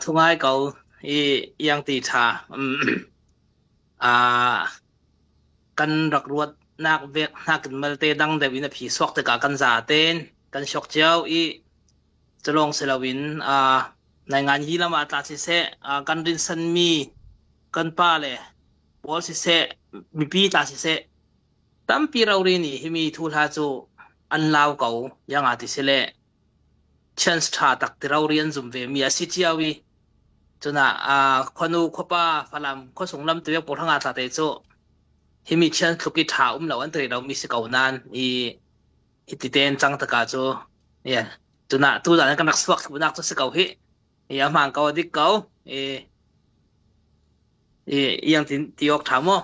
ทุง่ายเกายังตีชากันรักรวดนักเวกนักมัลเตดังเดวินผีสวกตะกากันซาเตนกันชกเจ้าจะลงเซลวินในงานยีละมาตาสิเซกันรินสันมีกันป้าเลยบอลสิเซมีปีตาสิเซตั้มปีเราเรียนนี่มีทุลาจูอันลาวเก่ายังอาทิเสเลชันสตาตักที่เราเรียนจุ่มเวมีอาศิเจียวีจนคนนู้ขป้าฝรั่งคนส่งลำตัวปวดทั้งอาตาเตจูมีชันทุกิถาเราอันตรีเรามีสิเก่านั้นติเตนจังตะกาจูเนี่ยจนตัวนั้นก็นักสวักนักตัวสิเก่ามังเก่าดิเก่ายังที่ออกถามว่า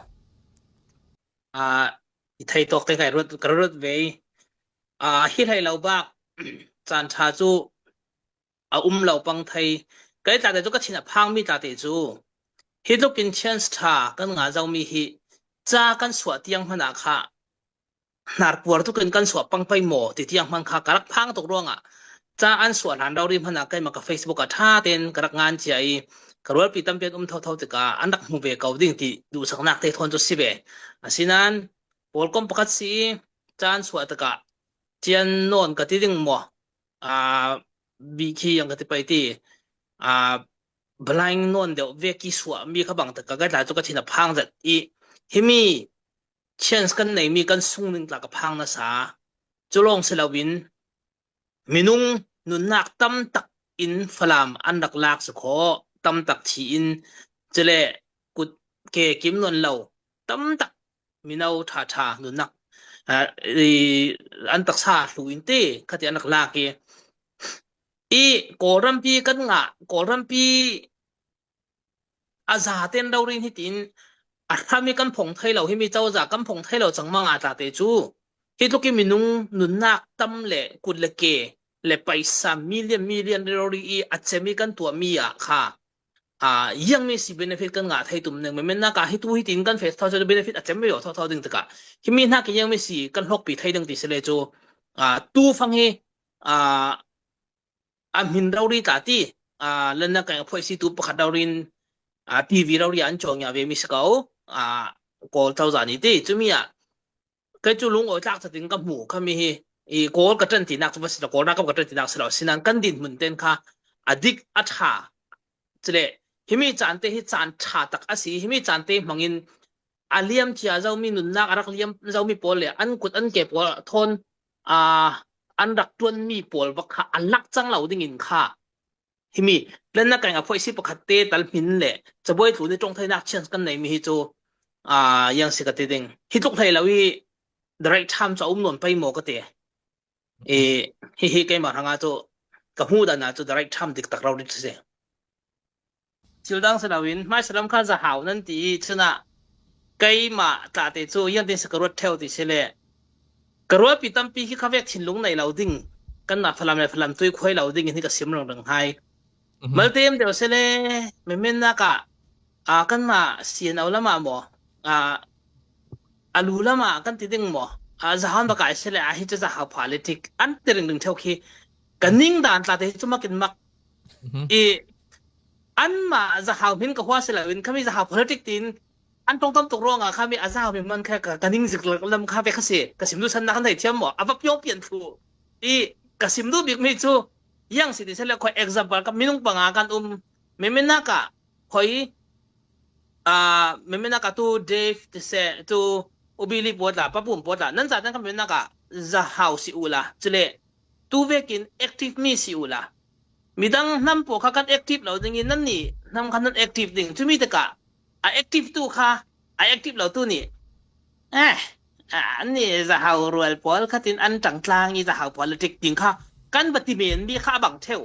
ไทยตกแต่ไงรถเวฮิไทยเราบ้าจานชาจูเราปังไทยก็ตาเตจูก็ชินพังมีตาเตจูฮิตุกินเชนสตากันงาเจ้ามีฮิจ้ากันสวดยังมันค่ะนาร์ปวดทุกกันสวดปังไปหมอติดยังมันค่ะกระพังตกร่วงจ้าอันสวดหันเราริมมันกันมากับ Facebook ท่าเต้นกระงานใจกระวัดปีตั้มเป็นเท่าติกาอันดักหูเบกเอาดิ่งที่ดูสักนักเตะทนจุดสิเบสินั้นปวดก้มปกัดสีจานสวดตะกะเจียนนอนกติดิ่งหมอบีคียังกติไปที่บลายนอนเดี๋ยวเวกิสวดมีขบังตะกะก็ได้จุกชินพังจัดฮิมีเช่นกันไหนมีกันสุ่งนึงตะกะพังนะสาจุลงเซลวินมินุงนุนนักตั้มตักอินฟลามอันดักลากสะโคตั้มตักทีอินเจเลกุดเกกิมนนเหล่าตั้มตักมินเอาท่านุนนักอันตักซาลูอินเต้ขัดอันดักลากโกรัมปีกันงะโกรัมปีอาซาเต้นเราเรียนที่ตินถ้ามีกันผงไทยเราให้มีเจ้าจากกันผงไทยเราจังมังอาตาเตจูที่ทุกมินุงนุนนักตั้มเละกุดเละเกเละไป3 million เราเรียอาจจะมีกันตัวมีค่ะยังมีสิ benefit กันงาไทยตุ่มหนึ่งมันน่าการให้ตัวให้ตินกันเฟสเท่าจะ benefit อาจจะไม่อยู่เท่าดึงตะกะที่มีนักยังไม่สิกันหกปีไทยดึงติสเลโจตู้ฟังให้มินเราเรียตาที่เล่นนักการพอยสิตู้ประคัดเราเรียนทีวีเราเรียนจงอย่าเวมิสเกาก็เท่าจานี้ที่จุมีก็จุลุงเอาจากสติงกับหมู่เขามีก็กระจันตินักสุภาษิตก็นักกระจันตินักสลาวสินังกันดินเหมือนเต้นค่ะดิกอัฐาจะเลยฮิมิจานเตฮิจานชาตักอาศัยฮิมิจานเตมังอินเลียมที่เจ้ามีนุนนักรักเลียมเจ้ามีปอลเลยอันกุดอันเก็บว่าทนอันรักจวนมีปอลว่าค่ะอันลักจังเหล่าดิ่งินค่ะฮิมิเล่นนักการพอยสิปกติตัลมินเลยจะบ่อยถูกในตรงไทยนักเช่นกันไหนมีฮิโจยังสิกติดิงฮิตุกไทยเราdirect time จะนนไปหมอก็เตะฮิเกมาทางอาโจกับหูดันอาโจ direct time ดิกตักเราดิเสจิลดังสลาวินไม่สลัมข้าจะหาวนั่นตีชนะเกมาตาเตโจยังดิสกรวดเทวดิเสเลกรวดปีตั้มปีที่เขาเวกชินลงในเราดิ่งกันนับพลัมตัวคุยเราดิ่งนี่ก็เสียมลงดังไฮเมื่อเต็มเดี๋ยวเสเลไม่นักกันมาเสียนเอาละมาหมอลูละมากันติดึงหมอจะหันประกาศเสร็จอาฮิจะหา politic อันติดึงเท่าคีกันนิ่งด่านตาเตจะมากินมักอันมาจะหาพินกับว่าเสร็จวินเขามีจะหา politic ตินอันตรงตกลงเขามีอาซาเป็นมันแค่กันนิ่งสิกลำข้าไปข้าเสียกสิมดูฉันนักไหนเทียมหมออับยกเปลี่ยนทูกสิมดูบิ๊กมิจูยังสิเสร็จแล้วคอย example กับมินุงปังอากันไม่นักคอยไม่นักตัวเดฟเสตัวubili boda papum boda nan za tan kam naka za house ula chile tu vekin active mi si ula midang nam po kha kan active lo ding nan ni nam khan active ding chumi ta ka active tu kha active lo tu niอันนี้จะหารวยพอลคัตินอันจังกลางนี่จะหา politics จริงค่ะกันปฏิเมนมีค่าบังเทว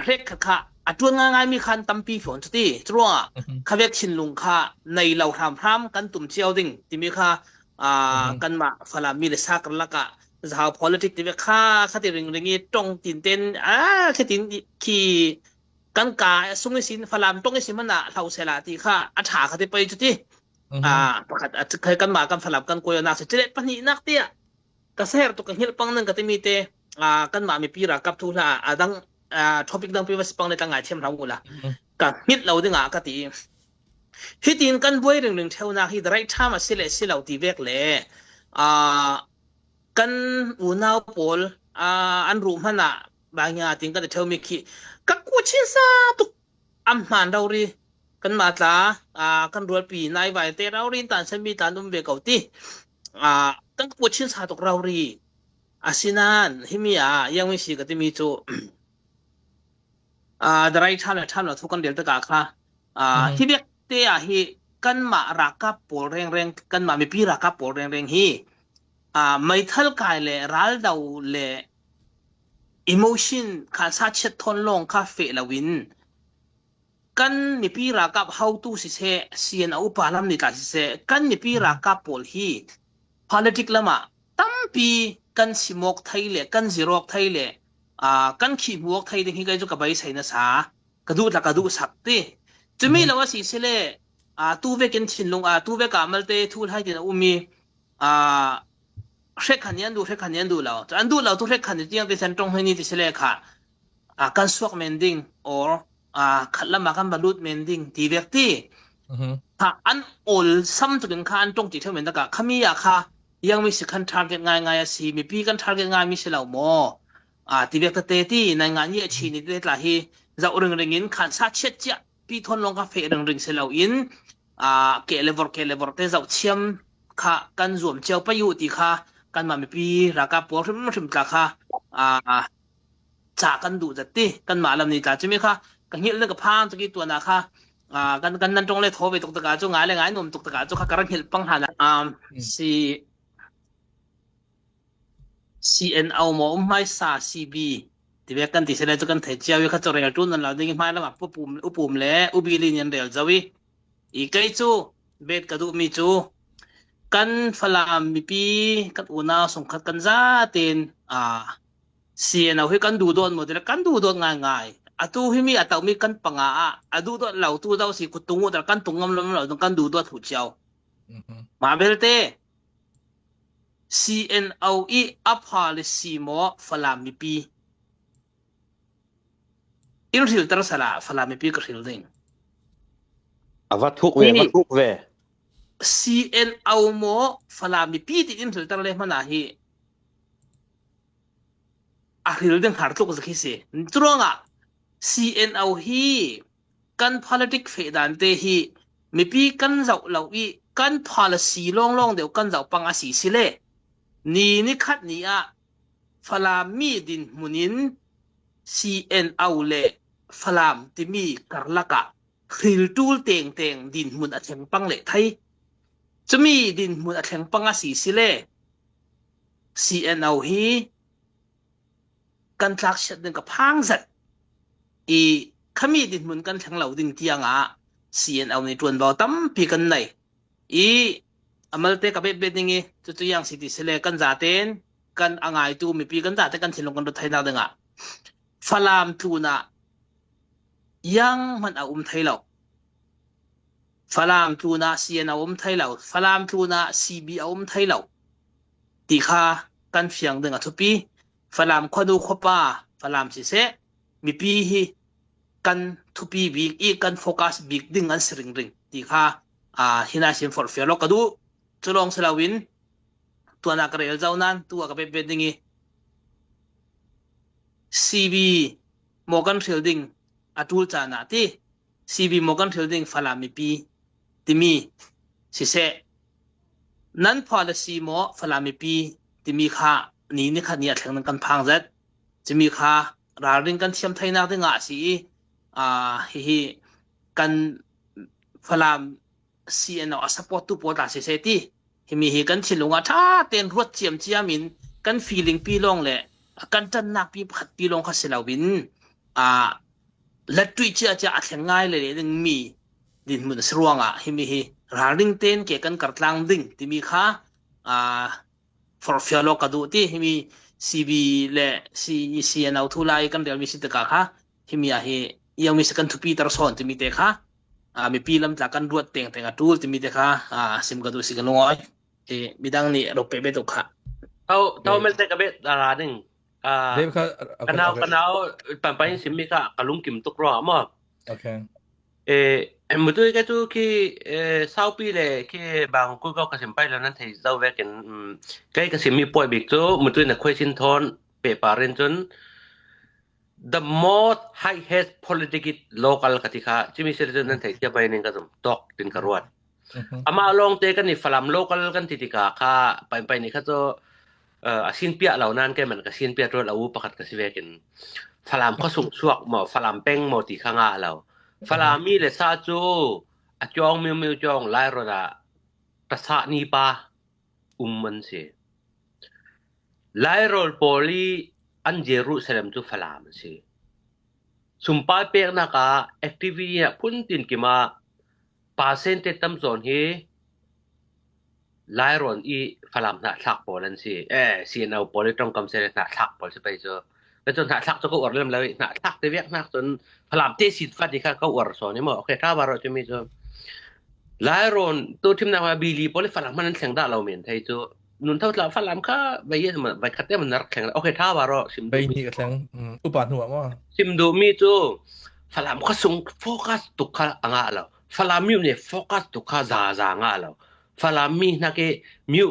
เร็กค่ะจวนง่ายๆมีคันตั้มปีฝนสติจัวข้าเวกชินลุงค่ะในเราทำพร้อมกันตุ่มเชียวดิ่งที่มีค่ะกันมาฝรั่งมีเลสกันละกะจะหา politics ที่มีค่ะคติริงนี้ตรงตินเต้นคตินขี่กันกาสุ่งสินฝรั่งตรงสิมันน่ะเราเสละที่ค่ะอัฐาคติไปจุดที่ประกาศเคยกันมากันฝรั่งกันโกยนาเสจปนินักเตี้ยกระแสตุกันหิลปังนึงก็จะมีเตกันมามีปีรักกับทุลาดัง topic dang pi was pang le tang ai them rau la ka mit lo dinga ka ti hi tin kan boi ring theuna hi the right time asile silo ti vek le kan unau pol an ru hana bangya tin ka theu mi khi ka ku chin sa tu am man dau ri kan ma tla kan rul pi nai vai te rau rin tan san mi tan dum ve kau ti kan ku chin sa tu rau ri asinan himia yang mi si ka ti mi chu the right time la thu kan del ta ka kha hi vek te hi kan ma ra ka pol reng kan ma mi pi ra ka pol reng hi mai thal kai le ral dau le emotion kha sa chet thon long kha fe la win kan mi pi ra ka how to si se sian au pa lam ni ta si se kan mi pi ra ka pol hi politic lama tampi kan simok thai le kan zirok thai le kan khi buok thai ding hi kai ju ka bai sai na sa kadu sak ti chumi lawa si se le tu ve ken thin long tu ve ka mal te thul hai tin umiเรขันยันดูเราอันดูเราทุกเรขันที่ยังที่เซนตรงให้นี่ที่เสลค่ะการสวกเมนดิ้งหรือขัดละมากันบรรลุเมนดิ้งที่เวกที่อันโอลซ้ำถึงขั้นตรงที่เท่าเหมือนกันขมีอะค่ะยังมีสิกันทาร์เก็ตง่ายสิมีปีกันทาร์เก็ตง่ายมีเสลาโมที่เวกเตที่ในงานยี่ชีนี่ได้หลายจะเรื่องเงินขันซาเช็ดจ้ะปีทนลงกาแฟเรื่องเสลาอินเกลเลวอร์เตจะเชื่อมค่ะกันรวมเจ้าไปอยู่ที่ค่ะกันมามีปีรักกับปอถึงตาค่ะจากกันดูจัดติกันมาลำนี้จัดใช่ไหมคะกันเห็นเรื่องกับพานตะกี้ตัวนะค่ะกันนั่นตรงเลยโทรไปตกตะการจุงายหนุ่มตกตะการจุค่ะกำลังเห็นปังหันCNO หมอไม่ซา CB ที่เรียกกันที่เสด็จจุกันเทเจียวอยู่ข้าจะเรียนจุนนั่นเราได้ยินมาแล้วมาอุปุ่มแล้วอุบิลินยันเรียลจาวิอีกไกจูเบ็ดกระดูมีจูกันฟลามมีปีกันอุณาสงขัดกันซาเต็นเสียนเอาให้กันดูโดนหมดเลยกันดูโดนง่ายๆตู้ที่มีตัวมีกันปังดูโดนเหล่าตู้เราสิกุตุงแต่กันตุงงำล้มเราต้องกันดูโดนถูกเจ้ามาเบลเต้ CNOE อัพฮาลิซีโมฟลามมีปีอินทิลตระสละฟลามมีปีกระหิลดิงวัตถุเวCNO โมฟลามีปีที่อินสุลตระเลมันอาหิลเรื่องหาทุกสักทีสิตรงCNO ฮีกัน politic เฟดันเตฮีมีปีกันเจ้าเหล่าอีกัน policy ล่องเดี๋ยวกันเจ้าปังอาศิสิเลนี่คัดนี่ฟลามีดินมุนิน CNO เลฟลามที่มีกรลักหิลตูลเต็งดินมุนอัจฉริปังเลไทยจะมีดินมุนอัจฉริปังอาศิสิเล CNO ฮีกันทักชัดนึงกับพังสัตขมีดินมุนกันทั้งเหล่าดินเทียงCNO ในจวนบ่ตั้มปีกันไหนอเมริกากับเบ็ดนี่จุดยังสิทธิเสลกันจ่าเต้นกันอ่างไอตูมีปีกันจ่าเต้นกันสิลงกันรถไทยนาดึงฟลามทูน่ะยังมันไทยเราฟลามทูน่ะ CNO ไทยเราฟลามทูน่ะ CB ไทยเราตีค่ากันเฟียงดึงทุกปีฟลามควดูขบ้าฟลามสิเสมีปีฮีกันทุกปีบิ๊กกันโฟกัสบิ๊กดึงกันสริงตีค่าฮินาชินฟอร์เฟียร์ล็อกกระดูจะลองสลาวินตัวนักเรียนเจ้านั้นตัวกับเป็นดิ้งCB โมกันเทลดิ้งตูลจานาที่ CB โมกันเทลดิ้งฟลามีปีที่มีสิเสนั้น policy โมฟลามีปีที่มีค่านี่ค่าเนี่ยแทงนั้นกันพังเสร็จจะมีค่าราริงกันเทียมไทยนักดึงสิฮีกันฟลามCNO support tu pota society himi hi kan chilunga tha ten ruat chiam chiamin kan feeling pi long le kan tan nak pi phat pi long kha selawin latui cha athengai le ding mi din mun sruanga himi hi raring ten ke kan kartlang ding timi kha for fialo kadu ti himi CB le CNO thulai kan del mi sitaka kha himi hi yang mi sekan thupi tar son timi te khaมีปีลำจากกันรวดเต่งตูที่มีแต่ค่ะซิมกระดูสิกันน้อยมีดังนี่เราไปตุกค่ะเท่าไม่ได้กับเบ็ดดาราหนึ่ง เดี๋ยวเขากันเอาไปสิมีกะกะลุงกิมตุกรอมอโอเคมุตุกะตุki 20ปีเลยki bang kuก็กะสิมไปแล้วนั้นให้เจ้าแวกันไกกะสิมีป่วยบิกตุมุตุน่ะควยชินทอนเปปาเรนจน the most highest political local katika chimi sirjun nan thai ke bainin ka zum tok tin karwat ama long te kan ni falam local kan titika kha pai ni kha to asin piaเหล่านั้นke man ka sin pia tro lau pakat ka siwekin falam kho sung suak mo falam peng mo ti khanga law falam mi le sa chu a chong miu chong lai ro da ta sa ni pa man se lai rol poli an Jerusalem tu falam si sumpah pek na ka activity pun tin ki ma percentage tam zon hi lai ron i falam na thak polan si sian au poli tong kam se na thak pol se pai jo la jon na thak to ko or lem lai na thak te vek na jon falam te sit fa di ka ko or so ni mo okay ta baro to mi jo lai ron to tim na ma bili poli falam man theng da lo men thai jo nun ท่าละฝรั่งค่ะใบเยอะมันใบคัดได้มันนักแข่งโอเคถ้าว่าเราซิมใบนี้ก็แข่งอุปาหัวมั้งซิมดูมีจูฝรั่งก็ส่งโฟกัสตุกข้าอ่างแล้วฝรั่งมิวเนี่ยโฟกัสตุกข้าซาอ่างแล้วฝรั่งมีนักมิว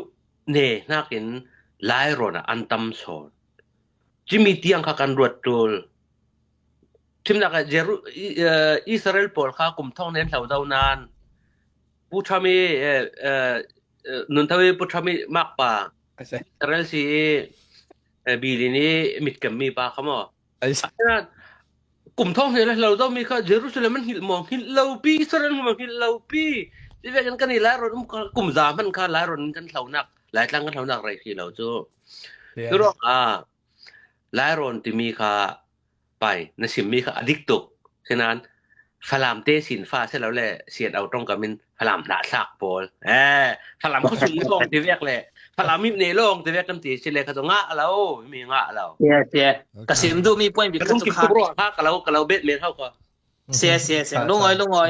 เนี่ยนักไลโรนะอันตัมโซนจิมีเตียงข้ากันรวดตัวทิมนักอิสราเอลปอลข้ากุมท่องเน้นแถวดาวนานผู้ชามีnun tawi putrami makpa Israel si bili ni mitkami pa kamo ana kum thong ne la lo mi kha Jerusalem man hil mong hil lo pi Israel mong hil lo pi ti ve kan kan la ro kum za man kha la ro kan thlau nak lai tlang kan thlau nak rai ki lo chu tu ro la ro ti mi kha pai na sim mi kha adik tukฉะนั้นfalam te sin fa se law le siat au tong kamin falam na sak pol falam ko sung tong ti vek le falam mi ne long ti vek kan ti se le ka to nga law mi nga law yes kasim du mi point bi ka tu kha ka law bet me thau ko yes lungoi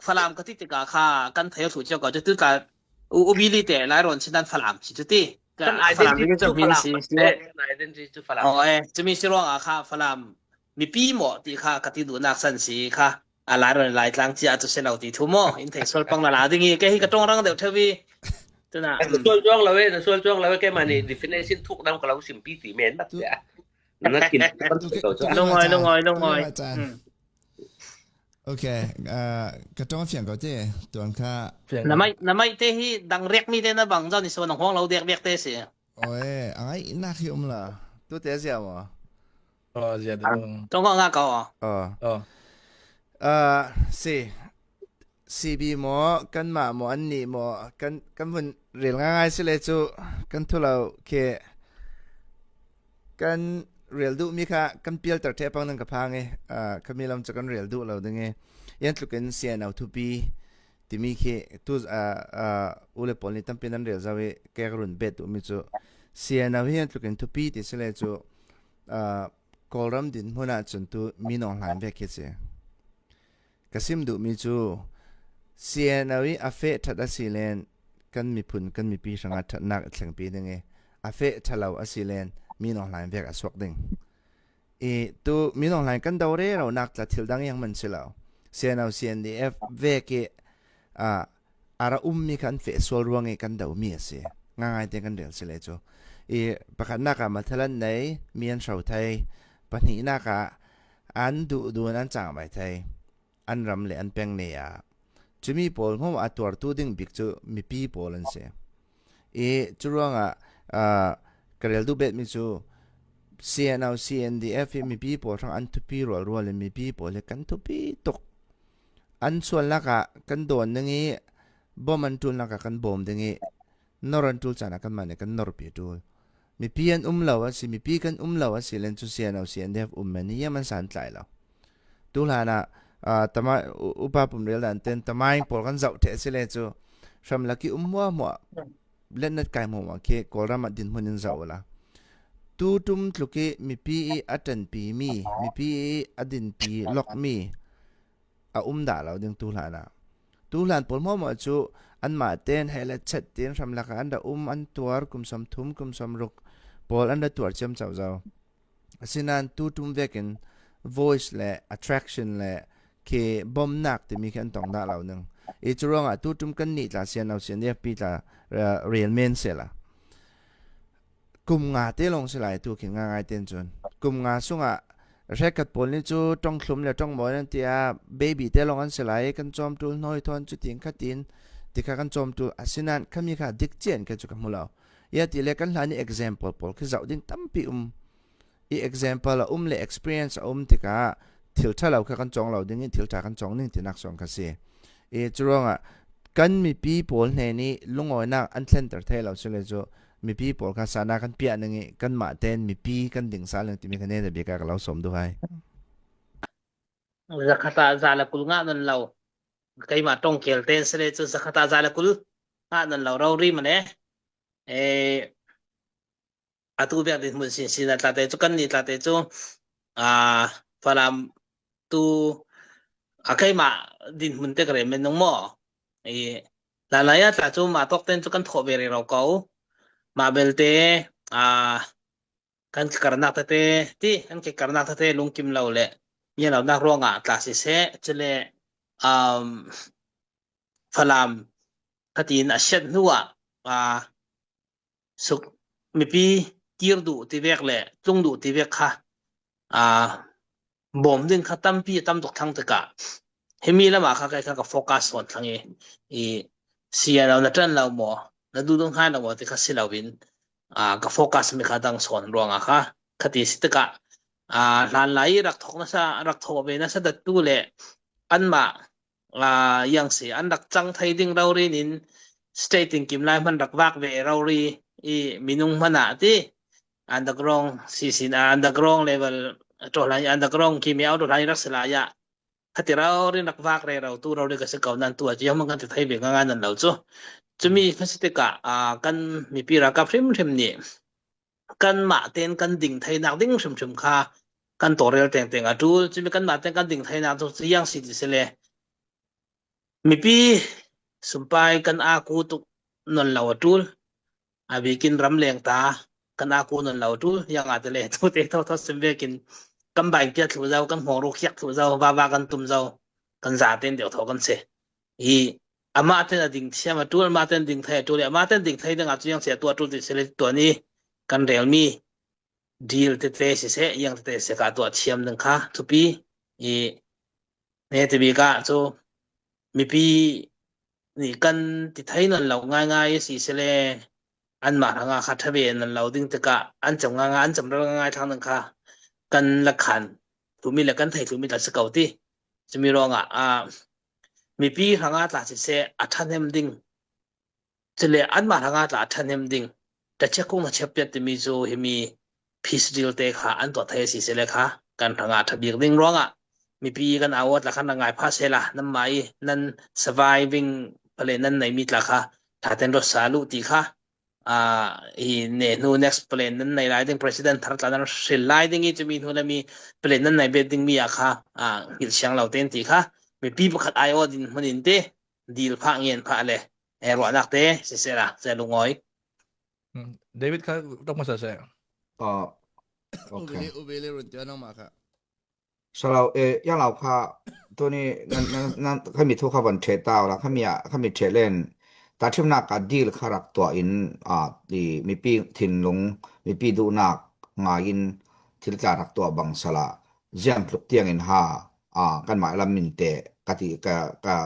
falam ka ti ka kha kan thayo thu chok ko tu ka u bi li te lai ron chidan falam chi tu ti kan identity to falamจะมีสิรองkha falamมีปีหมอที่ค่ะกติดูนักสันสีค่ะอะไรหลายครั้งที่อาจจะเสนอที่ทุ่มอินเทอร์โซลปังละดิ่งแกให้กระจงรังเดี๋ยวเทวีตัวน่ะส่วนจ้องเราเว้ส่วนจ้องเราเว้แกมานี่ definition ทุกนำกับเราสิมปีสีเมนแบบเนี่ยนั่นกินลงอยโอเคกระจงเสียงก็เจ้ตัวค่ะน้ำไม่เตะดังเรียกมีเตะนะบังเจ้าในส่วนของห้องเราเรียกเตะเสียโอ้ยไอ้น่าคิดล่ะตัวเตะเสียมั้ง中国啱講CB หมอกันมาหมออันนี้หมอกันมันเรียนง่ายๆสิเลยจูกันทุเราเคกันเรียนดูมีค่ะกันเปียลตัดเทปังนั่งกับพังไงเขามีลำจากกันเรียนดูเราดึงไงยันทุกันเสียนเอาทุบีที่มีเคตุอุเลปอลนี่ตั้งเป็นนั่นเรียนจะเวแกกรุ่นเบ็ดตัวมีจูเสียนเอายันทุกันทุบีที่สิเลยจูkolam din huna chuntu minong hlan ve ke che kasim du mi chu sianawi afe that asilen kan mi phun kan mi pi sanga thatnak thleng pi dinge afe thalaw asilen minong hlan ve aswak ding tu minong hlan kan dawre ro nak tla thildang yang man chilaw sianaw CNDF ve ke ara ummi kan fe sol ruange kan daw mi ase ngai te kan del sele chu pakhatna ka mathalan nei mian shau thaiปัญหาหน้ากะอันดูนั่นจังไปไทยอันรำเลยอันเป็งเนี่ยจะมีปอลผมอัตัวตัวดิ่งบิ๊กจูมีปีปอลันเสียจุดว่างกระเดลดูเบ็ดมิจู CNDF มีปีปอลทั้งอันทุปีรัวเลยมีปีปอลเลยกันทุปีตกอันส่วนละกะกันโดนอย่างงี้บ่มันจุลละกะกันบ่มอย่างงี้นอรันจุลจานะกันมันเนี่ยกันนอร์ปีจุลมีพี่อันเราสิมีพี่กันเราสิเลนจุเซียนเอาเสียนเดฟมันนี่มันสั่นใจเราดูหลานะแต่มาอุปาปุ่มเรียลอันเต็นแต่มาอิงปอลกันเจ้าเทสิเลจูสำหรับที่มัวเล่นนัดไก่มัวเคกอรามาดินมันเจ้าละตูตุมทุกมีพี่อัตันปีมีพี่อดินปีล็อกมีด่าเราดึงดูหลานะดูหลานปอลมัวจูอันมาเต้นให้ละชัดเต้นสำหรับอันดาอันตัวกุมสมทุมกุมสมรุก Paul under ตัวจำเจ้าสินั้นตูตุมเวกิน voice และ attraction และเคบอมนักที่มีกันตองดาเหล่านึงอีจรองตูตุมกันนี่ละเสียนเอาเสียนเดียปีละเรียนเมนเสละกุมงาเตลงสิไหลตูเข่งง่ายเต้นจนกุมงาสุงแรกกัดปนนี่จูจ้องคลุมและจ้องหมอนั่นเตียเบบี้เตลงอันสิไหลกันจอมตูน้อยทอนจุดทิ้งขัดตินที่ข้ากันจอมตูสินั้นข้ามีข้าดิกเจนกันจุกมุลายาที่เล็กกันหลายนี่ example ปอลคือจะดิ้งตั้มปีอี example ละเลย experience ที่ข้าทิลท่าเราข้ากันจองเราดิ้งทิลท่ากันจองนี่ที่นักสอนข้าเสียจรองกันมีปีปอลในนี้ลุงอ้อยนักอันเซนเตอร์เทเราเชื่อจูมีปีปอลข้าสานากันเปียนึงกันมาเต้นมีปีกันดิ่งสาลที่มีคะแนนจะเบียกกับเราสมด้วยzakata zala kul nga nan law kay ma tong kel ten sele chu zakata zala kul nga nan law rawri mane atu be din mun sin sin ta te chu kan ni ta te chu falam tu akai ma din mun te kare men nong mo la la ya ta chu ma tok ten chu kan tho be re raw kau ma belte kan karnak ta te ti kan ke karnak ta te lung kim law le yan law nak ronga klase se chele falam katin asyat nuwa suk mipi tirdu ti vek le tungdu ti vek kha bom din khatam pi tam tok thang taka hemi lama kha kai kha focus on thangi sia law na tran law mo na du dong han law mo ti kha silaw bin ka focus mi kha dang son ronga kha khati sitaka lan lai rak thok na sa rak tho be na sa dat tu le an ma yang se an rak chang thai ding raw ri nin stating kim lai man rak wak ve raw ri minung mana ti underground sisin underground level to lai underground ki mi out lai rak sala ya khati raw ri rak wak re raw tu raw ri ka se kaw nan tu a jam man kan thai be nga nan law chu chumi khasitika kan mi pi ra ka phrim ni kan ma ten kan ding thai nak ding shum kha kan torel teng teng atul chimi kan ma ten kan ding thai nak chu yang si se le mi pi sumpai kan aku tu non law atul abikin ram leng ta kan aku non law atul yang atele tu te tho sembe kin kan bai pia thu zau kan horo khyak thu zau wa kan tum zau kan za ten deu tho kan se ama ten ding siam atul ma ten ding thai atul ama ten ding thai dang atu yang se tu atul ti se le tu ni kan realme deal te te se yang te se ka to chiam nang kha thupi ne te bi ka cho mi pi ni kan ti thai nan law ngai si se le an ma nga kha thabe nan law ding te ka an cham nga an cham ra ngai thang nang kha kan la khan thumi la kan thai thumi ta se kau ti chimi ro nga mi pi hanga ta se athanem ding chele an ma hanga ta athanem ding ta chekong na chepet mi zo hemi peace deal te kha an to thai si se le kha kan thanga thabik ding ronga mi pi kan awat la khan ngai pha sela nam mai nan surviving pale nan nai mi tla kha tha ten ro salu ti kha ne no next plan nan nai lai ding president thar tla nan shil lai ding i chumi nu la mi plan nan nai bedding mi a kha hil siang lau ten ti kha mi pi pakhat ai odin manin te deal pha ngien pha le ro nak te se se la se lungoi David ค่ะต้องมาใส่ okay อุเบเลรุ่นเจ้าน้องมาค่ะ so เราอย่างเราค่ะตัวนี้นั่นเขามีทุกขบันเทตาวแล้วเขามีเทเลนแต่ที่นักการดีลขรักตัวอินดีมีปีถิ่นลงมีปีดูนักงายินที่จะรักตัวบังสละเยี่ยมปลุกเตียงอินหากันหมายลำมินเตะกติก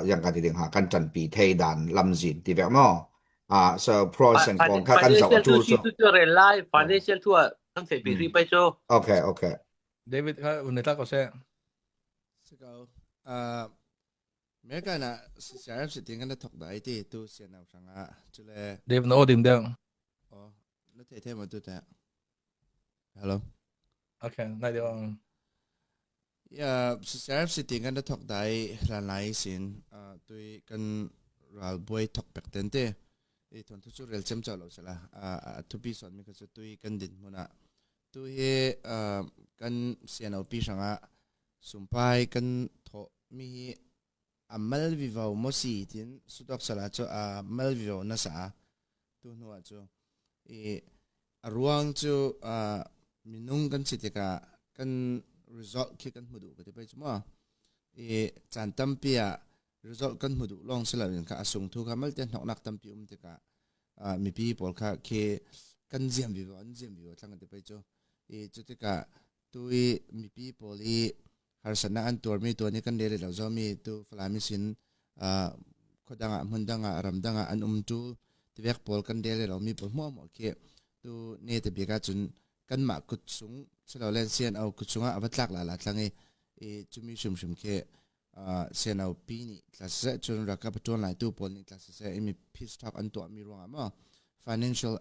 ยังกติเดียงหากันจันปีเทดันลำจินที่แบบมั้งso pros and cons ค่ะกันสองจุด financial ทั่วทั้งเสรีไปโจ okay David ค่ะอุณตาก็ใช่ สกาวเมื่อกันนะสารสิทธิ์กันได้ถกได้ที่ตัวเสียนเอาสังอาจุเล David โน้ดิ่งเดียว อ๋อแล้วเท่ๆมาตัวแต่ฮัลโหล โอเคได้เดียวสารสิทธิ์กันได้ถกได้หลายสิ่งตัวกันเราบ่อยถกเป็กเต็นเต้ทนทุกเรื่องเชื่อมต่อเราใช่ละทุกปีส่วนมีก็จะตัวกันดินมันตัวกันเสียนเอาปีสังอาสุมไปกันทมีmal vivo mosi tin sudok sala cho mal vivo na sa tu no cho ruang chu minung kan sitika kan result ki kan mudu ka te pai chuma chan tampia result kan mudu long sela ka asung thu ka mal te nok tampi te ka mi pi pol kha ke kan jiam bi wan jiam bi tlang te pai chu chu te ka tui mi pi poli harsana an tor mi to ni kan le lo zo mi tu flami sin khodanga mundanga ramdanga an tu tiwek pol kan le lo mi pol mo ke tu ne te bi ka chun kan ma kut sung selo len sian au kut sunga awatlak la tlangi chumi shum ke sian au pi ni class se chun ra ka paton lai tu pol ni class se mi peace talk an to mi ronga ma financial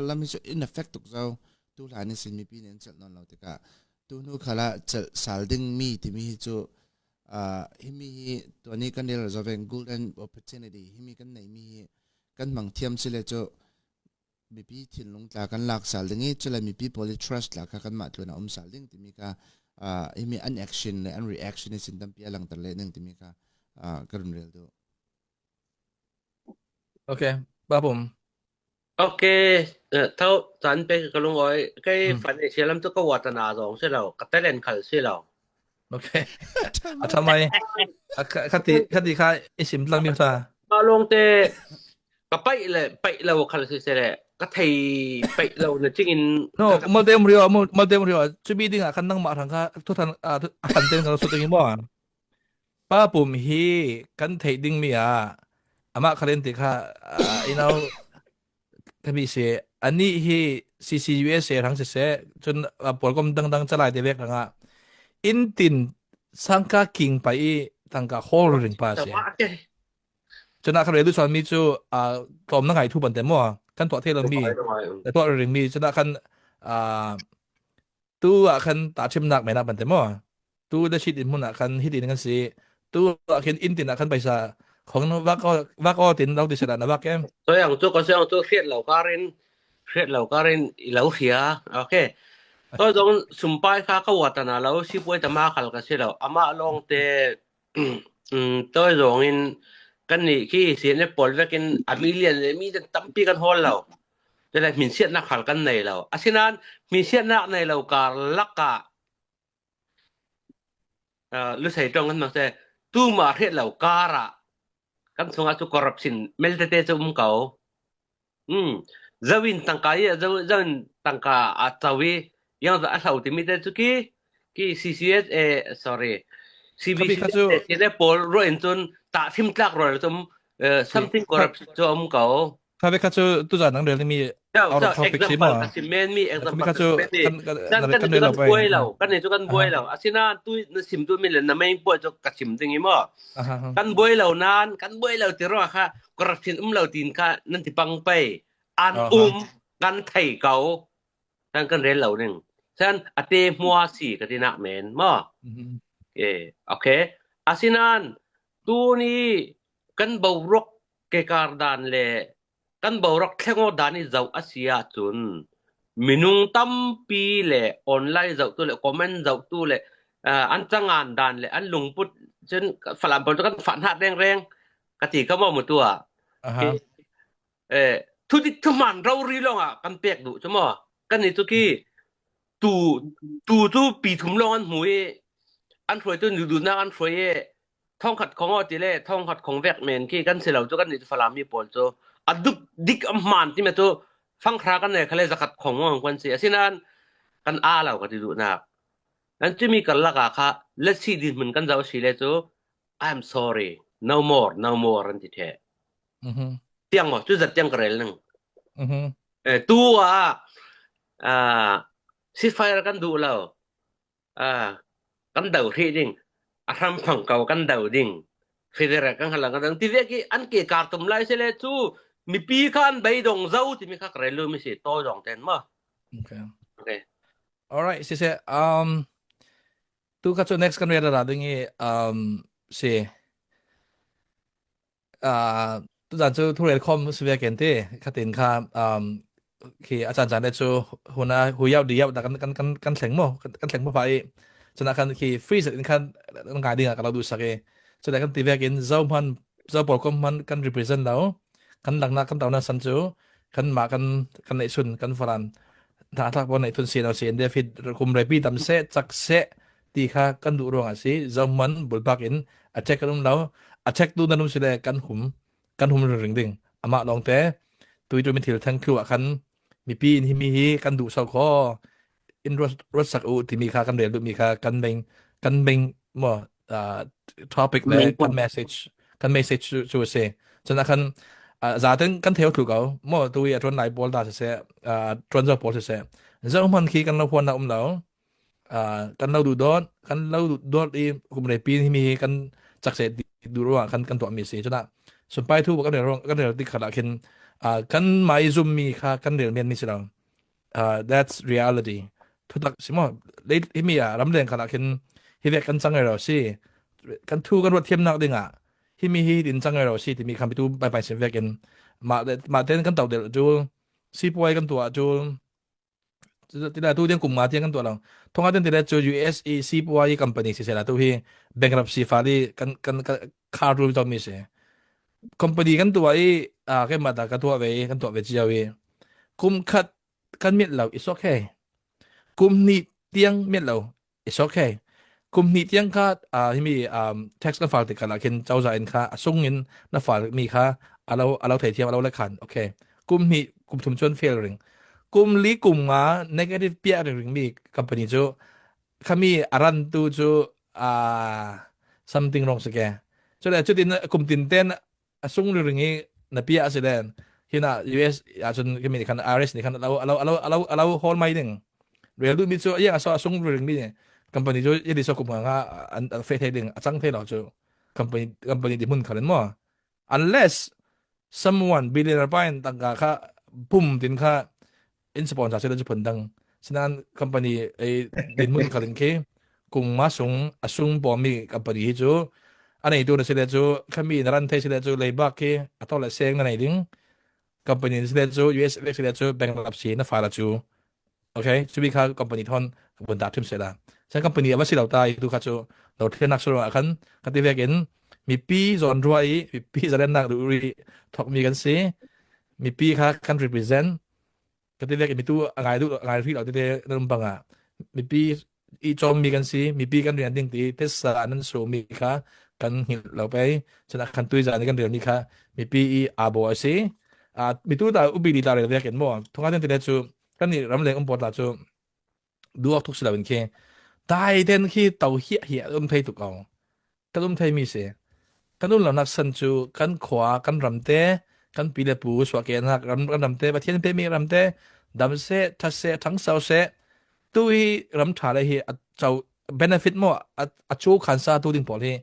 lam is ineffective so tu la ni sin mi pi nen chal non lo te ka tu nu khala chal salding mi ti mi chu himi to ni kan le resolving golden opportunity himi kan nei mi kan mang thiam chile chu mi pi thin long tla kan lak salding e chula mi pi poli trust la ka kan ma tluna salding ti mi ka himi an action le an reaction is in tam pi alang tar le nang ti mi ka karun rel do okay បាទผม Okay, thau chan pe ka lung oi kai financial lam tu ka watana rong se lo ka talen khal se lo โอเคทำไมคติค่าอิมลังมีท่า ma long te ka pai lo khal se le ka thai pai lo na chingin no มาเต็มเรียวจะมีดิ่งคันนั่งมาทางค่าทุกท่านคันเต็มกันสุดที่บ่ป้าปุ่มฮีกันไทดิ่งมีอามาคาเรนติค่ะถ้ามีเสียอันนี้ฮี CCUS ทางเสียจนปวดกลมดังจะลายเด็กๆนะอินตินสังกาคิงไปตั้งกาโฮลริงป้าเสียจนนักเรียนดูสอนมีจูกลมนั่งไงทุบบันเต็มมั่วกันตัวเทลมีแต่ตัวริงมีจนนักคันตัวคันตาชิมนักไม่นักบันเต็มมั่วตัวได้ชิดอินมุนคันฮิดินกันสิตัวคันอินตินคันไปซะของวักตินเราดิสระนะวักแกม so yang tu ko so tu khiet lo karin lo khia okay to dong sumpai kha ka watana lo si poi tama khal ka se lo ama long te to dong in kan ni ki si ne pol vekin a million mi den tampi kan hol lo te la min siat na khal kan nei lo asinan mi siat na nei lo ka laka lu sai tong kan ma se tu ma khiet lo kara kan sunga chu corruption melte chu kau zawin tangkai zawin tangka atawi yang za asau timite chu ki CCS sorry CBC ne pol ro entun ta thim tlak ro tum something corruption chu kau ข้าไปข้าจะตัวจานนังเรียนมีเอาท็อปิกสิมา men mi example ข้าจะกันเรียนเราไปกันนี่จุกันบวยเราอาสินะตุนสิมตุมิเลนนะไม่บวยจุกัดสิมติงอีมั้กันบวยเรานานกันบวยเราติรอค่ะกระสินเราตีนค่ะนั่นที่ปังไปอันกันไทยเก่าทั้งกันเรียนเรานึงฉะนั้นอเตมัวสีกตินะแม่นมั้โอเคอาสินั้นตูนี้กันบ่รกเกการดานเลกันบ่รักแค่งดานี่เจ้าอาเซียจุนมินุงตัมปีเลออนไลน์เจ้าตัวเลคอมเมนต์เจ้าตัวเลอันจังงานดานเลอันลุงพุทธจนฝรั่งบ่กันฝันหัดแรงๆกะติก็บ่หมดตัวทุกมันเรารีลองกันเปียกดุใช่มั้ยกันนี่ตุกี้ตูปีถุมลองอันหวยอันถวยตัวดูนะอันถวยท่องขัดของอติเลท่องขัดของแวกแมนกี้กันสิเราจุกันนี่ฝรั่งมีปอลโจอดุกดิกมันที่มาตัวฟังครากันเนี่ยเขาเลยจะขัดของว่างควันเสียสินั้นกันเราก็ที่ดูนักนั้นจะมีกันละกะค่ะและสิ่งที่เหมือนกันจะเอาสิเลยตัว I'm sorry no more อันที่แท้เตียงมั้งจุดจัดเตียงกระเรลนึงตัวซีไฟร์กันดูแล้วกันเดาที่จริงอารมณ์ของเก่ากันเดาจริงFederal kan halang kan TV ki an ke kartum lai se le chu mi pi khan bai dong zau ti mi kha krelo mi se to dong ten ma okay alright se tu ka chu next kan ra dingi se tu jan chu thu re khom se ken te khatin kha kiอาจารย์จันได้chu huna huyau di yau da kan thleng mo pai chuna kan ki free se kan ngai dinga ka du sake so that kan TV again zau pol kom man kan represent lao kan langna kan tauna san chu kan ma kan nei sun kan faran ta tak bon nei tun sin au sin David kum repi tam se chak se ti kha kan du rong asi zaman bulbak in attack kan lo attack du nanum sile kan hum ring ding ama long te tui tu min thil thang khu kan mi pi in hi mi hi kan du sau kho in rot sak u ti mi kha kan rel du mi kha kan beng mo topic le kan message chu se chana kan za ten kan theo thu gao mo tui atron nai bol da se tron za bol se zo man khi kan lo phon na lo kan lo du dot i kum re pi hi mi kan chak se du ro kan to mi se chana so pai thu kan rel ti khala khin kan mai zoom mi kha kan rel men mi se lo that's reality thu tak simo le hi mi ram leng khala khin hi ve kan chang ro si kan thu kan rot thiam nak dinga hi mi hi din chang ro si ti mi kham tu pai se ve ken ma ten kan taw del ju si poi kan tua ju ti la tu den kum ma tiang kan tua lo thonga den ti la ju USE si poi company se la tu hi bankruptcy fali kan car rule to mi se company kan tua i ke ma ta ka tua ve kan tua ve ji we kum khat kan mit lo is okay kum ni tiang mit lo is okay kum ni tiang kha hi mi tax kan file ti kala ken chau za in kha asung in na file mi kha alo thai thiam alo la khan okay kum ni kum thum chon failing kum li kum ma negative pia ring mi company jo khami aran tu jo something wrong sake so la chutin kum tin ten asung ring na pia accident hina US achun kemi kan RS ni kan alo hold my ding real du mi jo ya asung ring mi company jo yedi so kum nga an fe theding achang the lo jo company di mun khan mo unless someone billionaire pain tangka kha pum tin kha in sponsor se jo phundang sinan company ai din mun khan ke kung ma sung asung bo mi company jo anei tu na se jo khami ran the se jo leibak ke atol seng na nei ding company se jo US se jo bankruptcy na file jo okay so we kha company thon bun da thim se la sen company wa si lo tai tu kha jo lo the nak so khan ka ti vek in mi pi zon roi mi pi zan nak du ri thok mi kan se mi pi kha kan represent ka ti vek mi tu ngai ri lo te rum banga mi pi i chom mi kan si mi pi kan rian ding ti te sa nan so mi kha kan hil lo pe chana khan tui za ni kan rian mi kha mi pi i abo se mi tu da ubi di da re vek en mo thonga den te chu kan ni ram leng por da chu du ok thuk sila bin ke dai den khi tau hi thei tu kau kalum thei mi se kanun lo nak san chu kan khwa kan ramte kan pile pu swa ke nak ram ramte ba thien pe mi ramte dam se tha se thang sau se tu hi ram tha le hi chau benefit mo a chu khan sa tu ding pol hi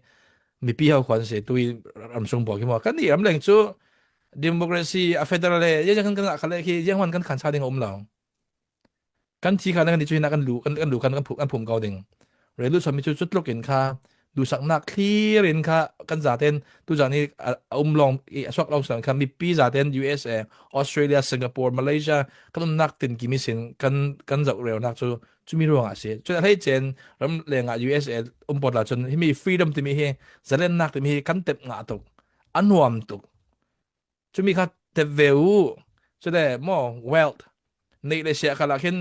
mi pi hau kwan se tu hi ram sung bo ki mo kan ni ram leng chu democracy a federal le ye kan khale ki ye hwan kan khan sa ding lo kan thi kha kan ni chu na kan lu kan phum gao ding re lu sami chu chut lokin kha du sak na clear in kha kan za ten tu jani long i swak long san kha mi pi za ten USA Australia Singapore Malaysia kan nak tin ki mi sin kan za reu nak chu mi ro nga se chu hai chen ram lenga USA pot la chun hi mi freedom ti mi he zalen nak ti mi kan tep nga tok anwam tok chu mi kha te veu chu de mo wealth nei le sia khala khin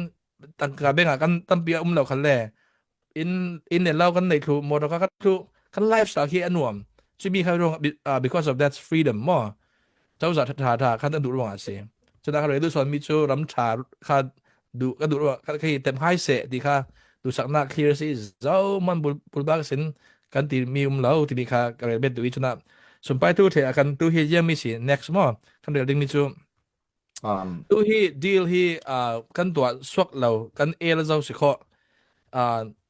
tang ka benga kan tampia lo khan le in ne lau kan nei thu mo ka thu kan lifestyle hi anuam chi mi kha rong because of that freedom mo chau za tha kan du rong ase chana ka re du son mi chu ram tha kha du ka du ka khi tem hai se di kha du sak na clear si zo man bul bak sin kan ti mi lau ti di kha ka re bet du i chuna sum pai tu the kan tu hi yem mi si next mo kan re ding mi chu tu hi deal hi kan tua swak lau kan e la zo si kho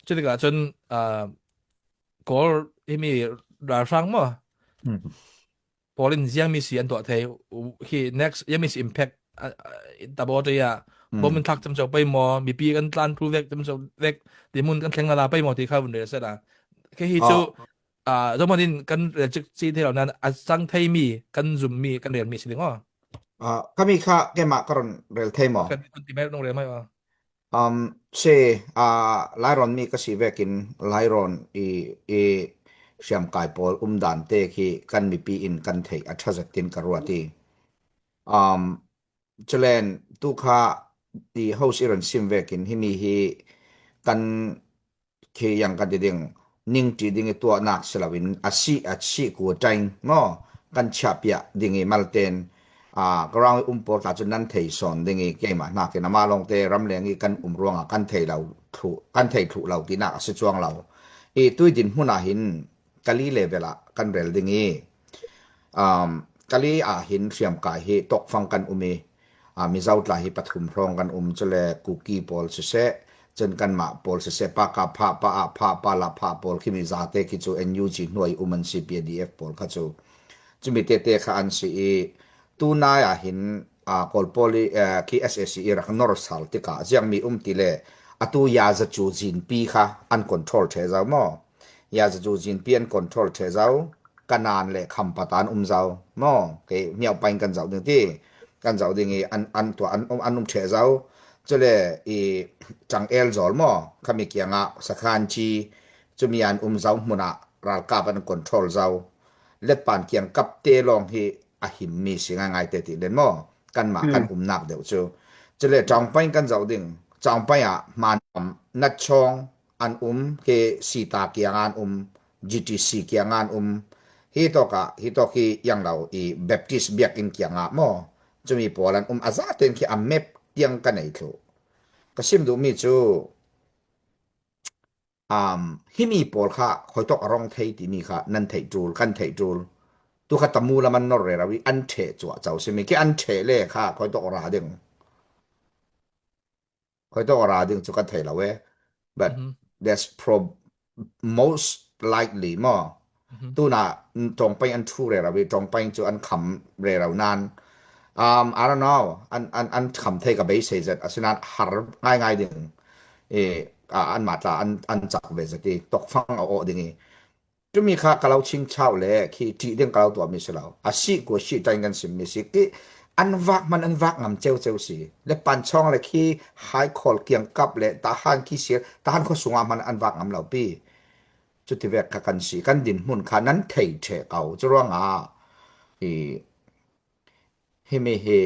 chu ti ga chun kol hi mi ra sang mo polin jiang mi si an to the hi next yem mi impact ta bo te ya bo min thak cham chau pai mo mi pi kan tlan pru vek cham chau vek ti mun kan thleng la pai mo ti kha bun de se da ke hi chu zo manin kan chik chi the nan a sang thai mi kan zum mi kan real mi si ding kami kha ke ma karon rel thei mo kan ti mai nong re mai se lairon mi ka si vekin lairon i siam kai pol dan te khi kan mi pi in kan thei a thazak tin karwati จะเล่นตุคาที่เฮาสิรันซิมเวกินที่มีฮีกันเคยังกันดิงนิ่งจีดิงตัวนักสลาวินอาชีกูใจงอกันชาบยะดิงมัลเตนกราวปอร์ตาจุนันเทยสอนดิงเกมานักนามาลงเตรำเลียงกันรวงกันเทยเราถูกันเทยถูเราที่นักสิจวงเราตุยดินหุนาหินกะลีเลเวละกันเรลดิงกะลีหินเสียมกายฮีตกฟังกันมีมีเจ้าตาฮีปฐุมพรองกันจะเลกุกีปอลเสจนกันมาปอลเสปากาพาปาลาพาปอลคิมิซาเตคิจูNUG หน่วยมัน CPDF ปอลขจูจุมีเตขอันซีตูนายหินกอลปอลีคี SSC รักนอร์สัลติกาจังมีติเลอตูยาจะจูจินปีค่ะอันคอนโทรลเทเจ้ามอยาจะจูจินปีอันคอนโทรลเทเจ้ากันนานเลยคำปตานเจ้ามอเกเมียวไปกันเจ้าหนึ่งที่กันเจ้าดิ่งอันตัวอันเทเจ้าจะเลยจังจอลมอขมิเกียงสักขันจีจะมีอันเจ้ามุนะรักกับอันคอนโทรลเจ้าเล็บปานเกียงกับเตลองที่หิมมีสิ่งง่ายๆเตติเล่นมอกันมากันนักเดียวจะเลยจังไปกันเจ้าดิ่งจังไปมันนัดชองอันเกสีตาเกียงอันGTC เกียงอันฮิโตกียังเราเบปติสเบียกอินเกียงมอจะมีปอลันอาซาเต็นที่เมปเตียงกันไหนทุก็ซิมดูมีจูฮิมีปอลค่ะคอยตกรองเทยที่มีค่ะนันเทยจูลกันเทยจูลตัวขัดตมูละมันนอร์เรราวิอันเทจัวเจ้าซิมีกี่อันเทเลยค่ะคอยตกราดึงคอยตกราดึงจุกันเทยละเว้ but that's most likely มอตัวน่ะจงไปอันทูเรราวิจงไปจูอันคำเรรานานI don't know อันคำเทกับเบสเซจอัศนัดหาง่ายดึงอันมาตาอันจักเบสตีตกฟังเอาดึงจะมีค่ากะเราชิงเช่าเลยที่ที่เรื่องกะเราตัวมิสลาวสิกูสิใจกันสิมิสิกอันวักมันอันวักงำเจ้าสิและปันช่องเลยที่ไฮคอลเกียงกับเลยตาหันขี้เสียตาหันเขาสูงมันอันวักงำเราปีจุดที่แวกกันสิกันดินมุนขานั้นเทเก่าจะร้องให้ไม่ให้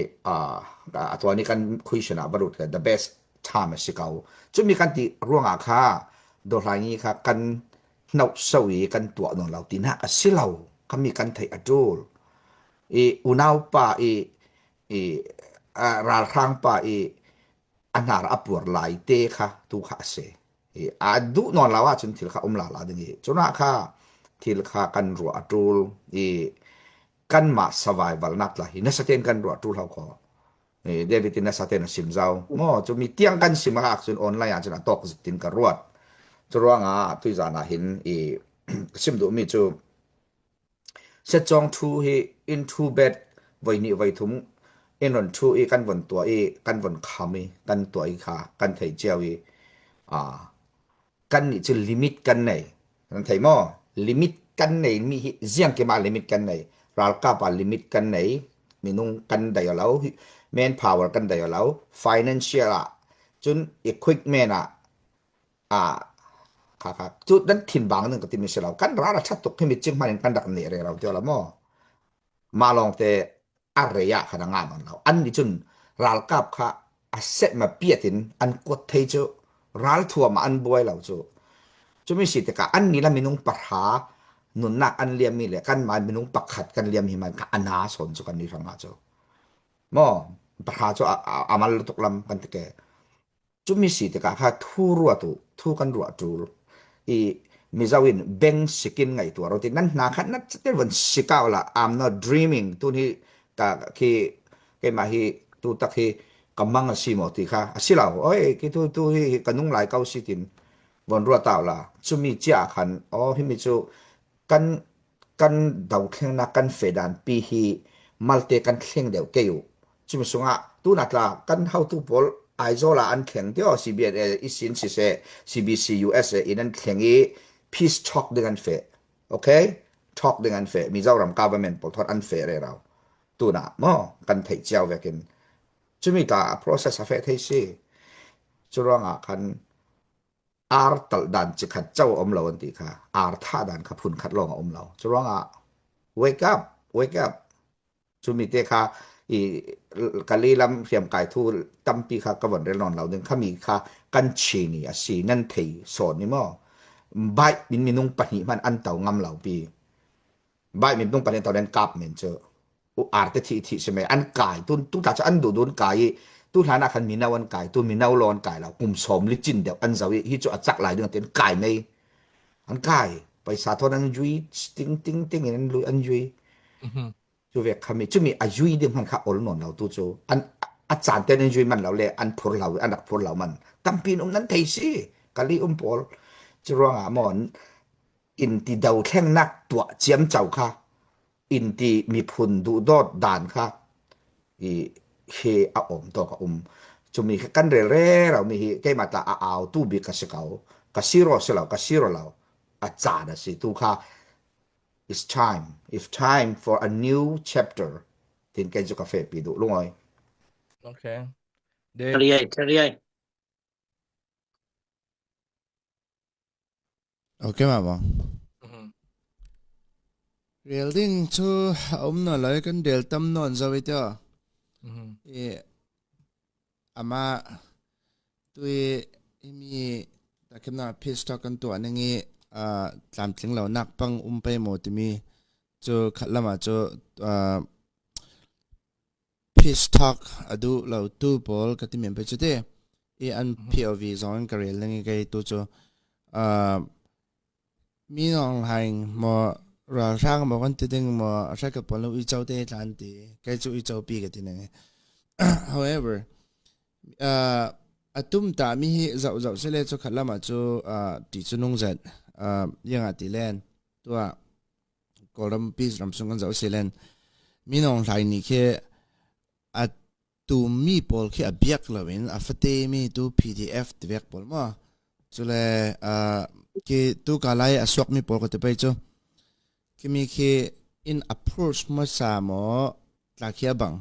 ตัวนี้กันคุยชนะบรุษกัน the best time สิเก่าจะมีกันที่ร่วงค่ะโดยอย่างนี้ค่ะกันนกสวีกันตัวนนเราตีน่าสิเราเขามีกันไทยอดูลอุณาวป่าราครั้งป่าอันหาอัปวดไหลเตค่ะตุขาเสดูนอนเราว่าจนทิลข้าลาดึงจนค่ะทิลข้ากันรัวอดูลกันมา survival นักละหินสเตนกันรัวดูเราขอเดวิตินสเตนสิมเจ้ามอจะมีเตียงกันสิมาอักษรออนไลน์อาจจะตกสตินกันรัวจะร้องตุยจานาหินสิมดูมีจูเสจงทูฮี into bed ไว้นี่ไว้ทุ่มนทูกันวันตัวกันวันคำกันตัวค่ะกันไทยเจ้ากันนี่จะลิมิตกันไหนกันไทยมอลิมิตกันไหนมีเสียงเกี่ยมาลิมิตกันไหนรัลกาบลิมิตกันไหนมีนุ่งกันได้แล้ว manpower กันได้แล้ว financial จน equipment ค่ะจุดนั้นถิ่นบางนึงก็ที่มีเสลากันร้านชัดตกให้มีจึงมากันดักเนี่ยเราเจ้าละมอมาลองแต่อะไรอะขนาดงานของเราอันนี้จนรัลกับค่ะอาเซตมาเปียตินอันกดเทจูรัลทัวมาอันบวยเราจูไม่สิทธิ์กะอันนี้ละมีนุ่งปะหาหนุนนักอันเลียมมีเลยกันมามีนุ่งปักขัดกันเลียมหิมันอันนาสนจุกันนี่ฟังอาจูมอปะหาจูอามันลุกลำกันตะแกจูไม่สิทธิ์กะค่ะทูรัวทูกันรัวจูมิจาวินเบงสิกินไงตัวเราที่นั่นนาคันนั่นจะวันสิก้าวละ I'm not dreaming ตัวนี้ตาคีมาฮีตัวตะคีกำมังสิโมติค่ะสิเราโอ้ยคีตัวฮีกันนุ่งหลายเก้าสิตินวันรัวตาวละจุมีเจ้าขันฮิมิจูกันดาวเข่งนักกันเฟดันปีฮีมัลเตกันเข่งเดียวเกี่ยวจุมีสงะตัวนักละกันเฮาตัวบอลไอโซลาอันแข็งที่ว่า CBS อีสินสิเซ CBC US อีนั่นแข็งpeace talk dengan fair โอเค talk dengan fair มีเจ้ารำ government ปกทอดอัน fair เราตัวน่ะมอกันไทยเจ้าเวกินจะมีตา process affect ให้สิจะร้องคันตัลดันจะขัดเจ้าเราอันตีค่ะท่าดันขับพุ่นขัดลองเราจะร้องwake up จะมีเตค่ะ กะลีลำเสียมกายทูตำปีค่ะกะวันเรนอนเรานึงค่ะมีค่ะกันชีนี่อะสีนั่นไทสอนนี่มอบายมินมินุงปะหิมันอันเตางำเหล่าปีบายมินนุงปะหิตอนนั้นกาบเหม็นเจออุอาร์ตที่ใช่ไหมอันกายตุตาจะอันดูนกายตุหานาคันมีนาวันกายตุมีนาวลอนกายเรากุมสมลิจินเดียวอันซาวิฮิจะจักหลายเดือนเต็นกายในอันกายไปสาธรณจุยติ้งนั้นลุยอันจุยจูเวกคำมีจุมีอายุยเดียมันค่ะอลนนเราตุโจอันอาจารย์เต้นจุยมันเราเลยอันพลเราอันดักพลเรามันตั้มปีนนั้นไทยสิกะลีพอลจะร้องหามอนอินที่ดาวแข่งนักตัวเจียมเจ้าค่ะอินที่มีพุนดูดอดด่านค่ะเฮอาอมตัวกับจุมีกันเร่เรามีแค่มาตาเอาตู้บีกสิเกากสิโรเสลากสิโรเราอาจารย์สิตุค่ะ it's time for a new chapter tin ken ju cafe pi du lungoi okay เฉลี่ย โอเคมาบ่เรียลดิ้งชูน่ะเลยกันเดลตำนอนซะไว้เด้ออามาตุยมีตะเข็มนาพิสตอกันตัวนึงตามถึงเหล่านักปังไปหมดมีจูขัดละมาจูพิสตอกอดูเหล่าตู้บอลก็ที่มีไปจุดเดอัน POV สองกระเรียนนึงก็ตัวจูมีน้องหายมอราช่างมอกันติดึงมอใช้กับปนลูกอีเจ้าเตตันตีใกล้จูอีเจ้าปีกันทีนึง however ตุ้มตามีเจ้าเสเลจูขัดละมาจูติจุนงจัดยังติแลนตัวกอลัมปิสรำสงกันเจ้าเซเลนมีน้องหายนี่แค่ตูมีบอลแค่เบียกละเว้นฟเตมีตู PDF ที่เบียกบอลมาจุเลque tu kalai asok mi por ko te pai cho kimi ke in approach ma sa mo tlakhia bang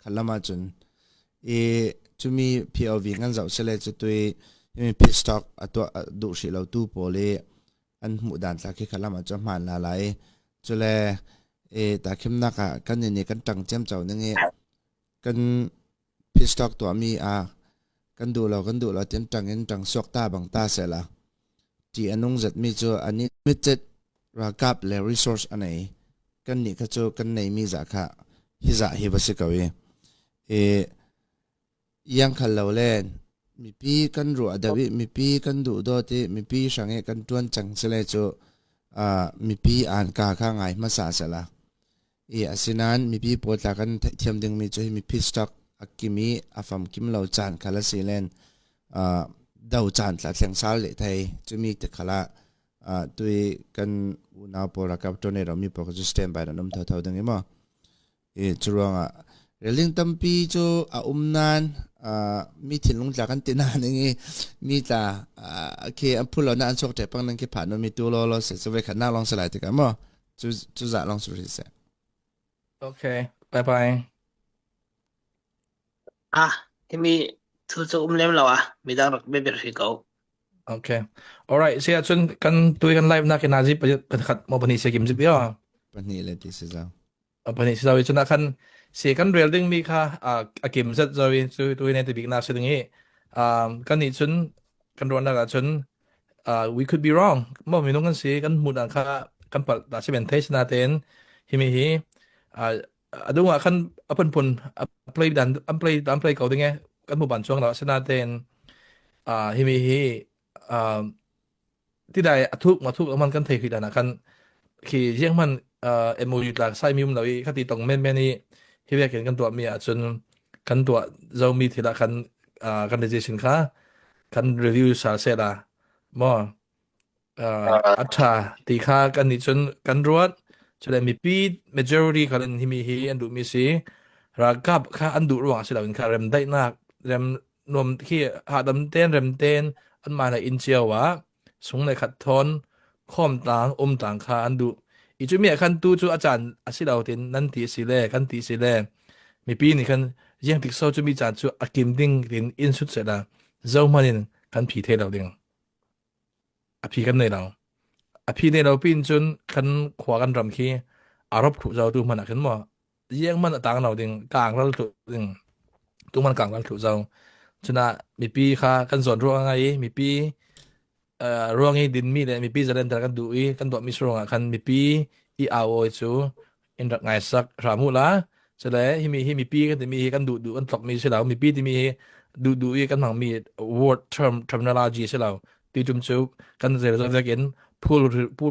khalama chun chumi POV ngan zau sele chu tui mi pit stock atwa du shi lo tu pole an mu dan tlakhi khalama cho man la lai chule ta khim na ka kan ni kan tang chem chau nge kan pit stock to mi kan du lo tem tang sok ta bang ta se laที่อนงจัดมีจูอันนี้มิดรากับและ resource อันไหนกันนี่ก็จูกันในมีจากะฮิจะฮิบัสิกวียังขันเหล่าเล่นมีปีกันรัวดาวิมีปีกันดูดอติมีปีสังเกกันตวนจังเสลจูมีปีอ่านกาข้างไงมาสาเสละอาศินันมีปีปวดตากันเทียมดึงมีจูมีพิสต็อกอักกิมีอาฟัมกิมเหล่าจานคาลาซีเลนดาวจันทร์ละเสียงสาลไทยจะมีแต่ขละด้วยกันอุณาปรกับตัวนี้เรามีโปรแกรมสเตมไปแล้วน้ำเท่าดังนี้มั้งจุดว่าเรื่องตั้มปีจูนานมีถิ่นลงจากกันตินานนี่มีแต่เคอันพูดเราหน้าอันสกแต่ปังนั่งเคผ่านเรามีตัวเราเสร็จจะไปขันหน้าลองสลายติกันมั้งจุดจะลองสุดที่เสร็จโอเคบายบายที่มีทุกเล่มแล้วมีได้แบบไม่เป็นฟิกเอาโอเค alright เสียจนกันตัวกันไลฟ์นักนาจิปกันขัดมาปนิเสียกิมจิบยอปนิเลยที่เสียปนิเสียจนกันเสียกันเรียลดิ้งมีค่ะกิมเสร็จจะตัวในตัวบิ๊กนาเสียตรงนี้กันนี่จนกันรวนแล้วจนwe could be wrong มั่วมีน้องกันเสียกันมุดค่ะกันปัดแต่ใช้เป็นเทสนาเตนที่มีดูว่ากันปุ่นเพลย์ดันเพลย์เก่าตรงนี้กันหมู่บ้านช่วงเราชนะเตนที่มีที่ได้ทุกมันกันเทคือดันกันคือเรื่องมันMOU หลักไซมิวเราอีกที่ตรงแม่นี่ที่เรียกกันตัวมีจนกันตัวเรามีทีละกันได้สินค้ากันรีวิวสารเสร็จมั่วอัตราตีค่ากันนี่จนกันรวดจะได้มีปี majority กันที่มีอันดูมีสิรากับค่าอันดูระหว่างสิเราเป็นค่าเริ่มได้นักเริ่มรวมที่หาดำเต้นเริ่มเต้นอันมาในอินเชียวว่าสงในขัดทอนข้อมต่างต่างค่าอันดูอีจุมีคันตูจูอาจารย์อาศิเราเต้นนั่นตีสิเล่กันตีสิเล่มีปีนี้กันยังติดโซจุมีจานจูอากิมดิ้งเต้นอินสุดเสร็จแล้วเจ้ามันนี่กันผีเทเราเด้งผีกันในเราผีในเราปีนจนกันขวากันรำขี้อารบถูกเจ้าดูมันขึ้นมา yang man tang lo ding kang lo tu ding tu man kang lo tu zau chuna mi pi kha kan zon ro ngai mi pi ro ngai din mi le mi pi zalen tar kan du I kan do mi sro nga kan mi pi I awo chu in rak ngai sak ramu la chale hi mi pi kan mi kan du kan tok mi se la mi pi ti mi du I kan mang mi word terminology se la ti tum chu kan zero zo again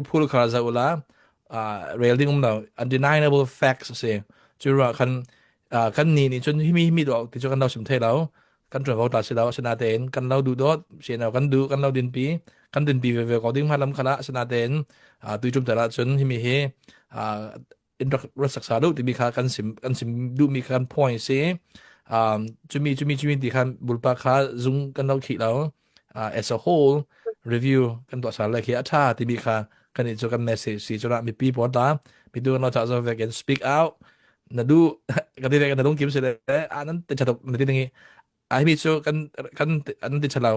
pull kha za ula railing no undeniable facts se chu ra kan ni ni chun mi do ti chu kan dau sim the lao kan tro ta se lao sna ten kan lau du dot se na kan du kan lau din pi kan din pi ve ko ding ma lam khala sna ten tu chum ta la chun mi he in rak sak sa do ti mi kha kan sim du mi kan point se chu mi ti kan bulpa kha zung kan lau khi lao as a whole review kan to sa la khi atha ti mi kha kan ni chu kan message si chu ra mi pi po ta mi du no ta zo ve can speak out na du kan ti kan dong kim se le anan te cha to na ti ngi ai mi chu kan an ti chala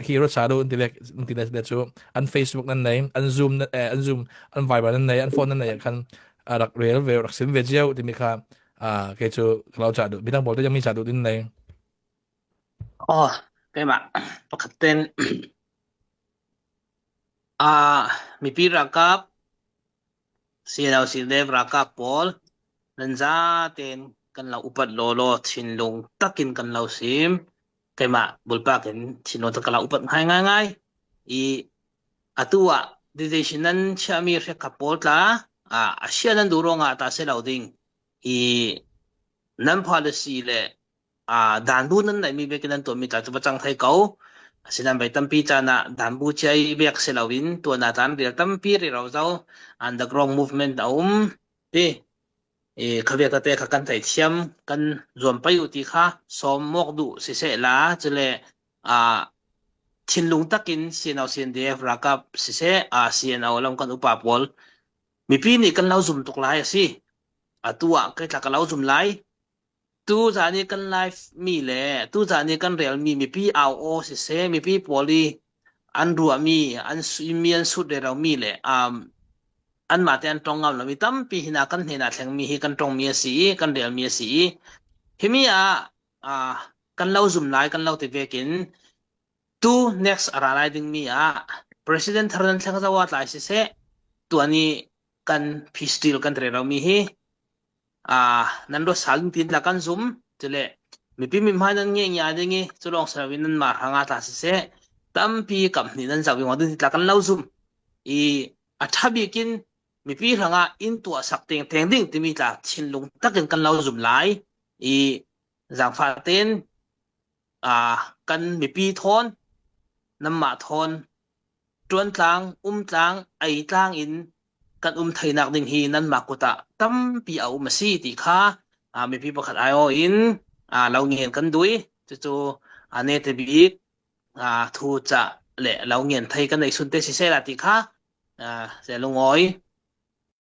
hero shadow ti lek ti le chu an Facebook nan nei an zoom an viber nan nei an phone nan nei kan rak real ve rak sim ve jeu ti mi kha ke chuเราจะดูมีทั้งหมดยังมีจะดูdin nei cái mà pakhat ten mi pi rakap sinau dev rakap pol nan za ten kan lau upat lolo chin lung takin kan lau sim cái mà bulpa kan chino ta kala upat ngai I atua decision nan chami re kapol la asia nan duro nga ta se lau ding I nan policy le dan bu nan nai mi bekin nan to mi ta chu chang thai kau sinan bai tampi chana dan bu chai bek se lawin to na tan real tampi ri raw zau underground movement khavia ka te kha kan thai thiam kan zom pai uti kha som mok du se la chule thinlung takin sinau sin def rakap se sinau lam kan upa pol mi pi ni kan lau zum tuk lai si atua kai tla ka lau zum lai tu zani kan live mi le tu zani kan real mi pi o se mi pi poli an ruwa mi an mian sut de raw mi le an ma te an tong ngam lo mi tam pi hina kan hina thleng mi hi kan tong mi si kan real mi si himi kan lau zum lai kan lau te vekin tu next aralai ding mi president tharan thlang zawat lai se tu ani kan pistol kan re raw mi hi nando salung tin la kan zoom chele mi pi mi mai nan nge nya dingi chulong sarwin nan mar hanga ta se tampi kam ni nan zawi ngod ti la kan lau zoom athabi kin mi pi hanga in tu sak teng ding ti mi ta chinlung takin kan lau zoom lai zang fa ten kan mi pi thon nam ma thon tuan tlang tlang ai tlang in kan thainak ding hi nan makuta tampi au masi ti kha mi pi pakhat ayo in lau ngien kan dui chu ane te bi thu cha le lau ngien thai kan nei sun te si se la ti kha se lungoi